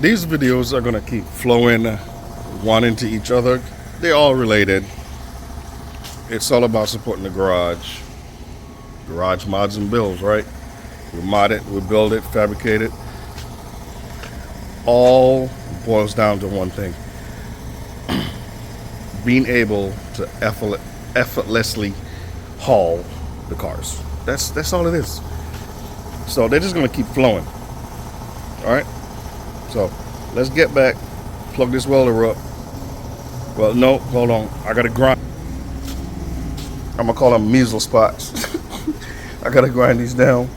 These videos are gonna keep flowing one into each other. They're all related. It's all about supporting the garage. Garage mods and builds, right? We mod it, we build it, fabricate it. All boils down to one thing. Being able to effortlessly haul the cars. That's all it is. So they're just gonna keep flowing. Alright? So let's get back, plug this welder up. Well, no, hold on. I gotta grind. I'm gonna call them measle spots. I gotta grind these down.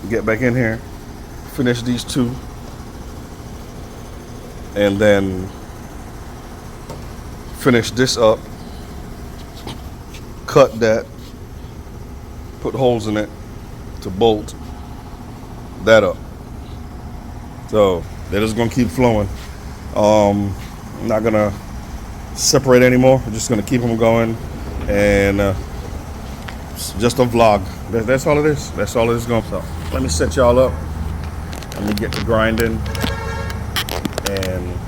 Get back in here. Finish these two. And then finish this up. Cut that. Put holes in it to bolt that up. So they're just gonna keep flowing. I'm not gonna separate anymore. I'm just gonna keep them going, and it's just a vlog. That's all it is. That's all it is going. So let me set y'all up. Let me get to grinding, and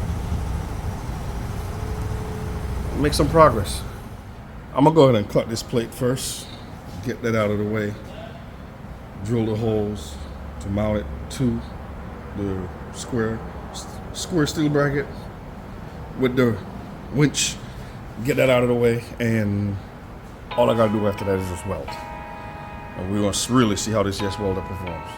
make some progress. I'm gonna go ahead and cut this plate first. Get that out of the way. Drill the holes to mount it to the square steel bracket with the winch. Get that out of the way, and all I gotta do after that is just weld. And we're gonna really see how this yes welder performs.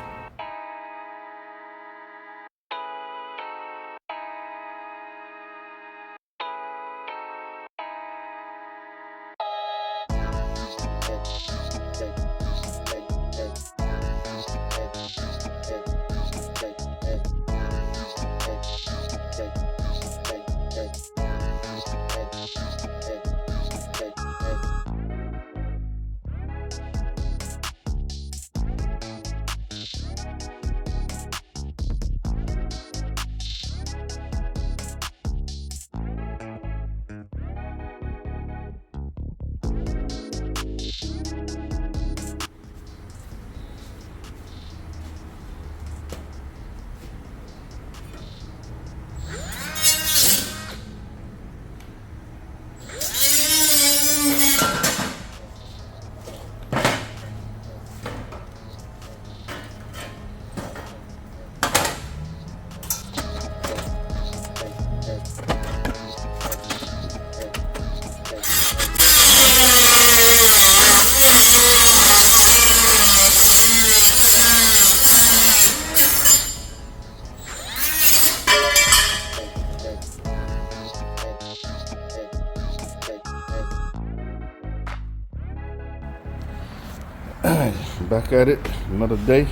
Back at it, another day.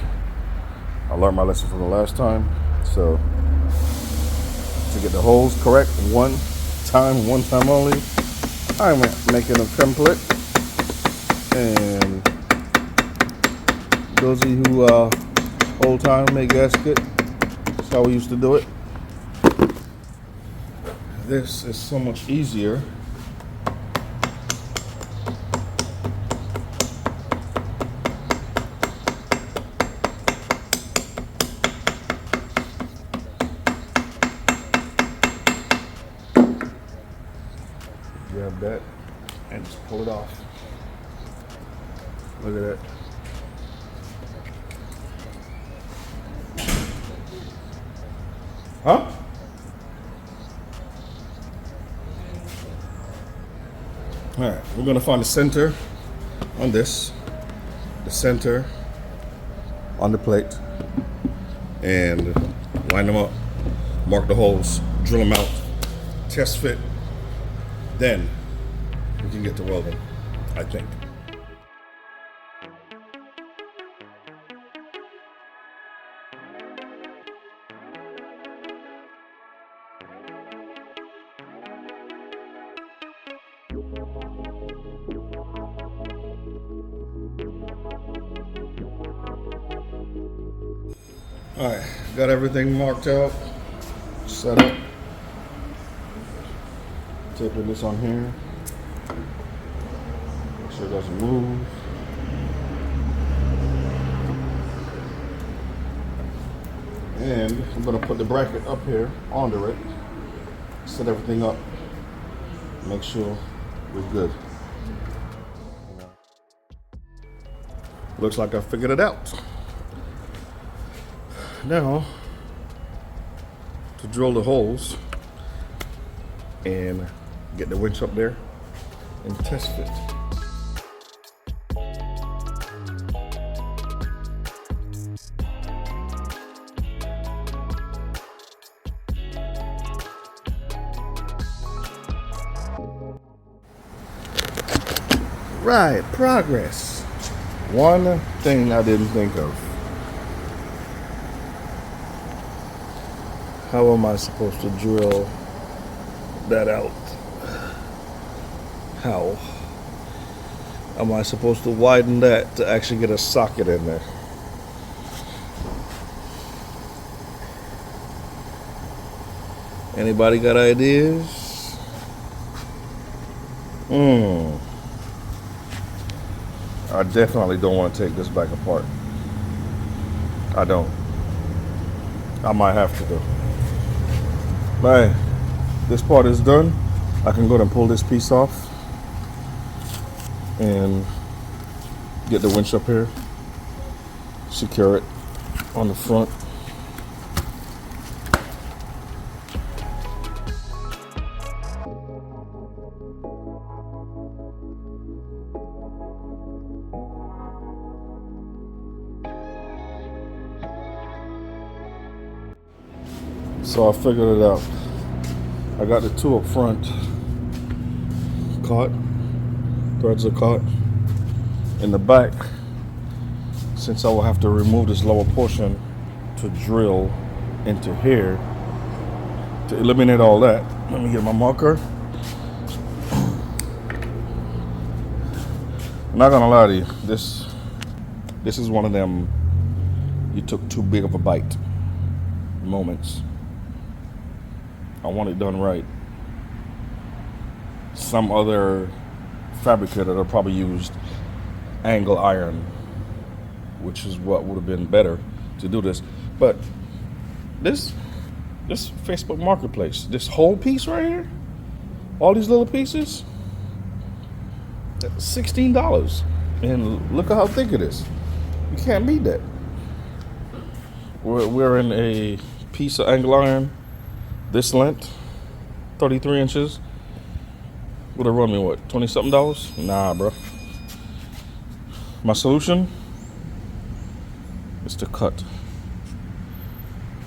I learned my lesson from the last time. So to get the holes correct one time only, I'm making a template. And those of you who old time make gasket, that's how we used to do it. This is so much easier. Grab that and just pull it off. Look at that. Huh? All right, we're gonna find the center on this, the center on the plate, and line them up, mark the holes, drill them out, test fit. Then we can get to welding, I think. All right, got everything marked out, set up. Taping this on here. Make sure it doesn't move. And I'm gonna put the bracket up here under it, set everything up, make sure we're good. Looks like I figured it out. Now, to drill the holes and get the winch up there and test fit. Right, progress. One thing I didn't think of. How am I supposed to drill that out? How am I supposed to widen that to actually get a socket in there? Anybody got ideas? I definitely don't want to take this back apart. I don't. I might have to though. But hey, this part is done. I can go ahead and pull this piece off and get the winch up here, secure it on the front. So I figured it out. I got the two up front caught, threads are caught. In the back, since I will have to remove this lower portion to drill into here, to eliminate all that, let me get my marker. I'm not gonna lie to you, this is one of them you took too big of a bite moments. I want it done right. Some other fabricator that probably used angle iron, which is what would have been better to do this. But this Facebook Marketplace, this whole piece right here, all these little pieces, $16. And look at how thick it is. You can't beat that. We're in a piece of angle iron, this length, 33 inches. Would have run me what, $20-something? Nah, bro. My solution is to cut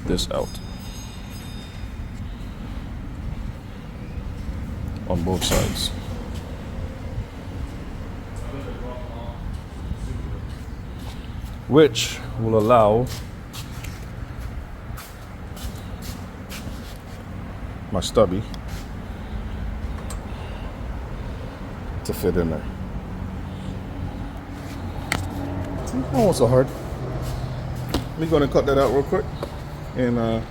this out on both sides. Which will allow my stubby to fit in there. Oh, it's so hard. Let me go and cut that out real quick and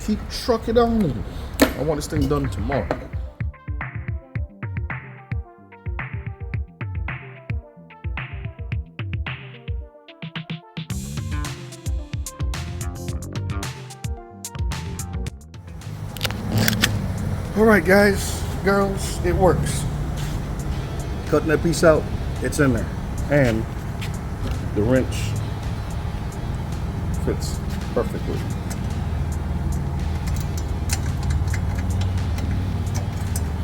keep trucking on. I want this thing done tomorrow. All right, guys, girls, it works. Cutting that piece out, it's in there. And the wrench fits perfectly.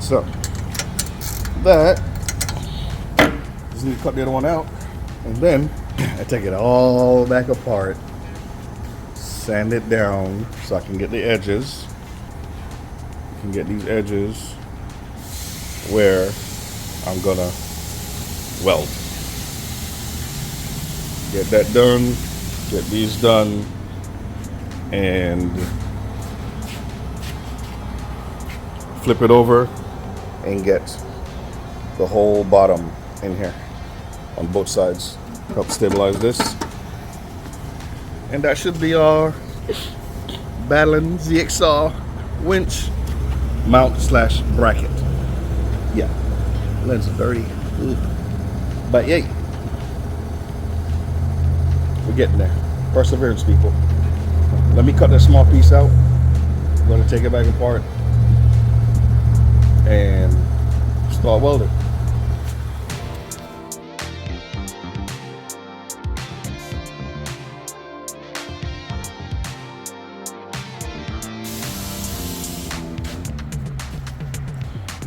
So, that, just need to cut the other one out. And then, I take it all back apart, sand it down so I can get the edges. Can get these edges where I'm gonna weld. Get that done, get these done, and flip it over and get the whole bottom in here on both sides. Help stabilize this. And that should be our Battling ZXR winch mount / bracket. Yeah, lens is dirty. Ooh. But yay. We're getting there. Perseverance, people. Let me cut that small piece out. I'm going to take it back apart and start welding.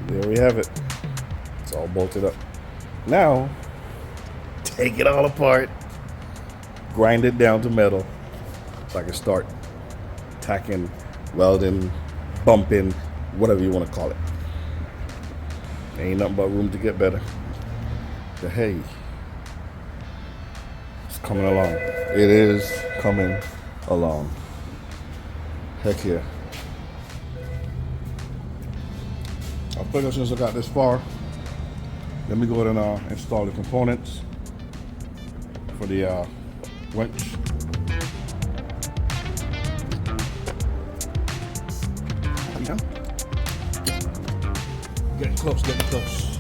There we have it. It's all bolted up. Now, take it all apart, grind it down to metal so I can start tacking, welding, bumping, whatever you want to call it. Ain't nothing but room to get better. But hey, it's coming along. It is coming along. Heck yeah. I figure since I got this far, let me go ahead and install the components for the winch. Yeah. Getting close, getting close.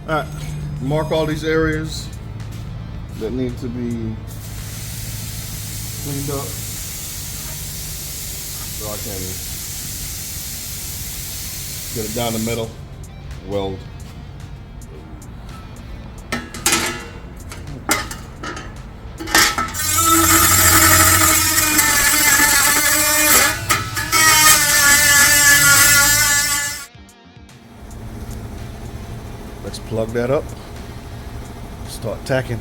Alright, mark all these areas that need to be cleaned up so I can get it down the middle, weld. Let's plug that up, start tacking.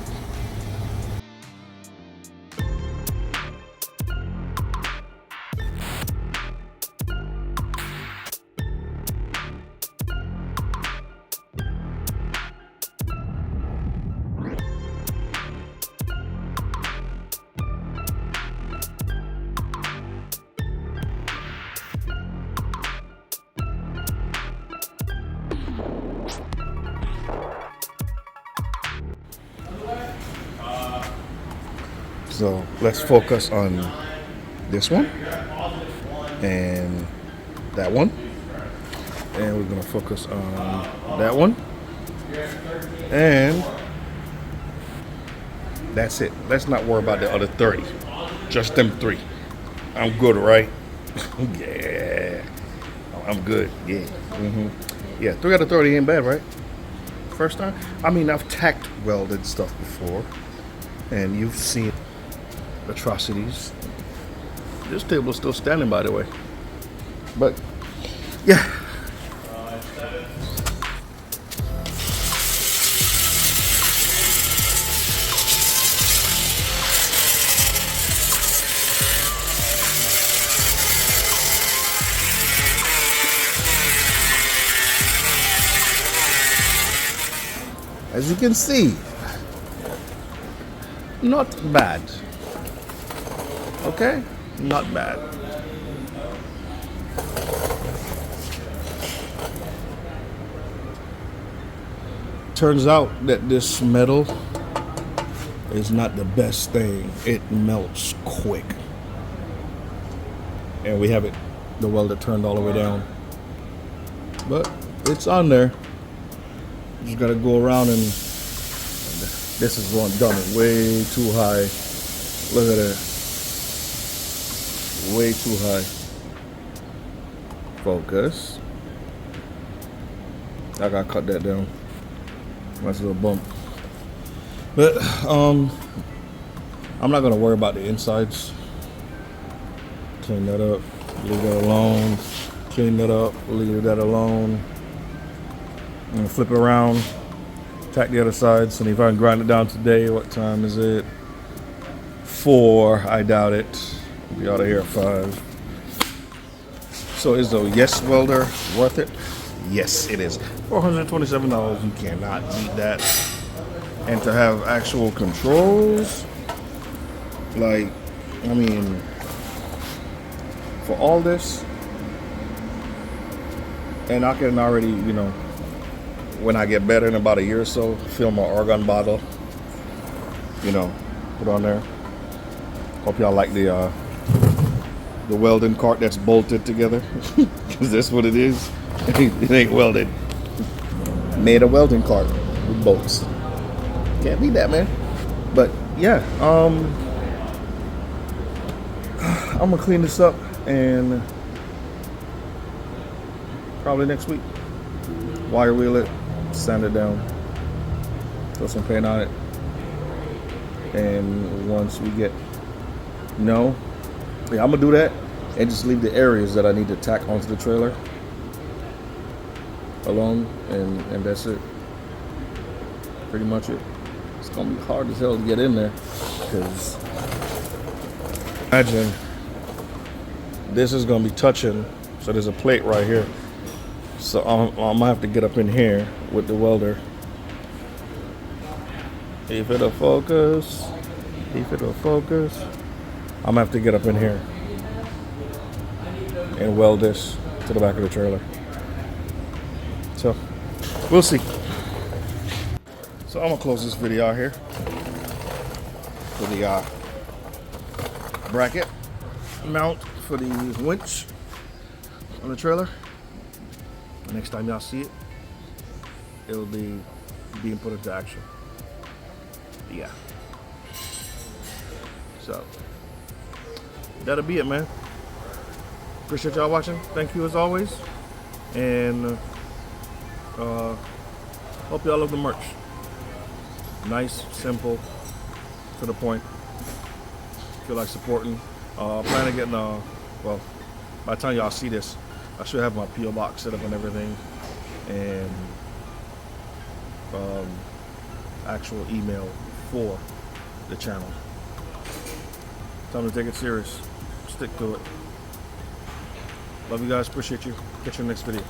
So let's focus on this one and that one, and we're gonna focus on that one, and that's it. Let's not worry about the other 30, just them 3. I'm good, right? Yeah, I'm good. Yeah, yeah. 3 out of 30 ain't bad, right? First time. I mean, I've tacked welded stuff before, and you've seen atrocities. This table's still standing, by the way. But yeah. As you can see, not bad. Okay, not bad. Turns out that this metal is not the best thing. It melts quick. And we have it, the welder turned all the way down. But it's on there. You just gotta go around and this is one done way too high. Look at that. Way too high. Focus. I gotta cut that down. Nice little bump. But I'm not gonna worry about the insides. Clean that up. Leave that alone. Clean that up. Leave that alone. I'm gonna flip it around. Tack the other side. So if I can grind it down today, what time is it? 4. I doubt it. Be out of here at 5. So is the Yes welder worth it? Yes, it is. $427. You cannot beat that. And to have actual controls, like, I mean, for all this, and I can already, you know, when I get better in about a year or so, fill my argon bottle, you know, put on there. Hope y'all like the welding cart that's bolted together, because that's what it is. It ain't welded. Made a welding cart with bolts. Can't beat that, man. But yeah, I'm gonna clean this up and probably next week. Wire wheel it, sand it down, throw some paint on it, and once we get I'm gonna do that and just leave the areas that I need to tack onto the trailer alone, and that's it. Pretty much it. It's gonna be hard as hell to get in there because imagine this is gonna be touching. So there's a plate right here. So I'm gonna have to get up in here with the welder. If it'll focus, I'm gonna have to get up in here and weld this to the back of the trailer. So we'll see. So I'm gonna close this video out here for the bracket mount for the winch on the trailer. Next time y'all see it, it'll be being put into action. Yeah. So that'll be it, man. Appreciate y'all watching. Thank you as always, and hope y'all love the merch. Nice, simple, to the point. Feel like supporting. Plan on getting well, by the time y'all see this, I should have my P.O. box set up and everything, and actual email for the channel. Time to take it serious. Stick to it. Love you guys. Appreciate you. Catch you in the next video.